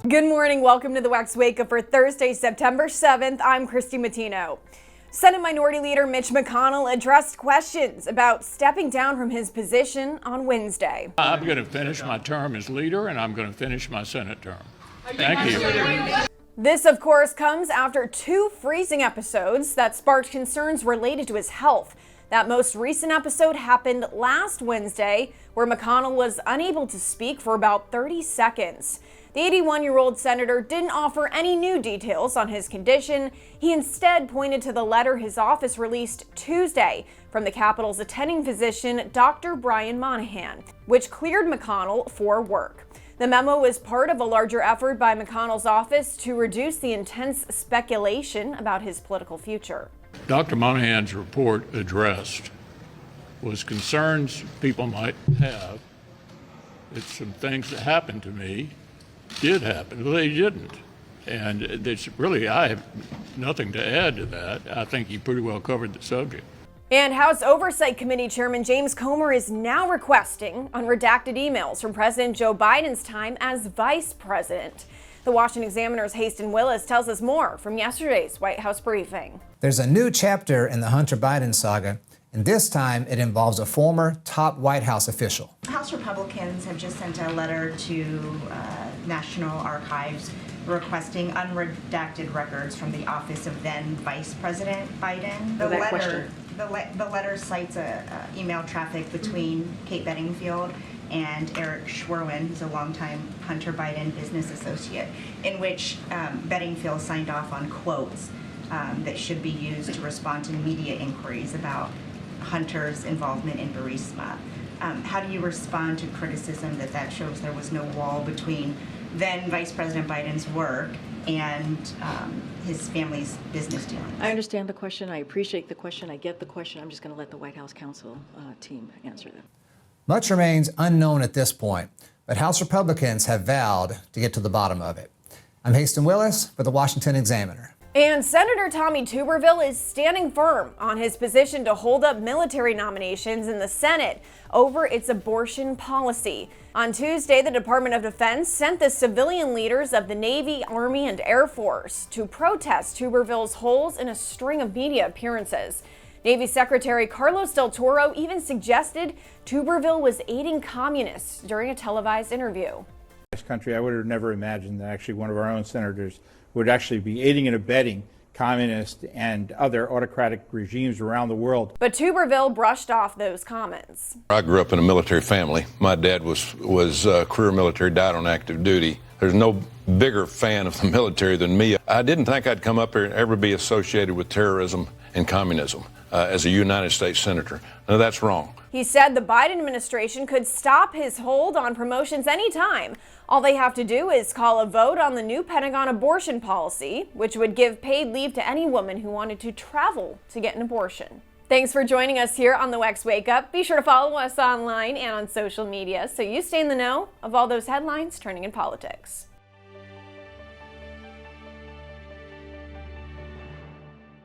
Good morning. Welcome to the WEX Wakeup for Thursday, September 7th. I'm Christy Matino. Senate Minority Leader Mitch McConnell addressed questions about stepping down from his position on Wednesday. I'm going to finish my term as leader, and I'm going to finish my Senate term. Thank you. This, of course, comes after two freezing episodes that sparked concerns related to his health. That most recent episode happened last Wednesday, where McConnell was unable to speak for about 30 seconds. The 81-year-old senator didn't offer any new details on his condition. He instead pointed to the letter his office released Tuesday from the Capitol's attending physician, Dr. Brian Monahan, which cleared McConnell for work. The memo was part of a larger effort by McConnell's office to reduce the intense speculation about his political future. Dr. Monahan's report addressed was concerns people might have that some things that happened to me did happen. Well, they didn't. And it's really, I have nothing to add to that. I think he pretty well covered the subject. And House Oversight Committee Chairman James Comer is now requesting unredacted emails from President Joe Biden's time as vice president. The Washington Examiner's Hasten Willis tells us more from yesterday's White House briefing. There's a new chapter in the Hunter Biden saga, and this time it involves a former top White House official. House Republicans have just sent a letter to National Archives requesting unredacted records from the office of then Vice President Biden. The letter cites email traffic between Kate Bedingfield and Eric Schwerwin, who's a longtime Hunter Biden business associate, in which Bedingfield signed off on quotes that should be used to respond to media inquiries about Hunter's involvement in Burisma. How do you respond to criticism that shows there was no wall between then Vice President Biden's work and his family's business dealings? I understand the question. I appreciate the question. I get the question. I'm just going to let the White House counsel team answer that. Much remains unknown at this point, but House Republicans have vowed to get to the bottom of it. I'm Hasten Willis for the Washington Examiner. And Senator Tommy Tuberville is standing firm on his position to hold up military nominations in the Senate over its abortion policy. On Tuesday, the Department of Defense sent the civilian leaders of the Navy, Army, and Air Force to protest Tuberville's holes in a string of media appearances. Navy Secretary Carlos Del Toro even suggested Tuberville was aiding communists during a televised interview. This country, I would have never imagined that actually one of our own senators would actually be aiding and abetting communist and other autocratic regimes around the world. But Tuberville brushed off those comments. I grew up in a military family. My dad was career military, died on active duty. There's no bigger fan of the military than me. I didn't think I'd come up here and ever be associated with terrorism and communism as a United States senator. No, that's wrong. He said the Biden administration could stop his hold on promotions anytime. All they have to do is call a vote on the new Pentagon abortion policy, which would give paid leave to any woman who wanted to travel to get an abortion. Thanks for joining us here on the WEX Wakeup. Be sure to follow us online and on social media so you stay in the know of all those headlines turning in politics.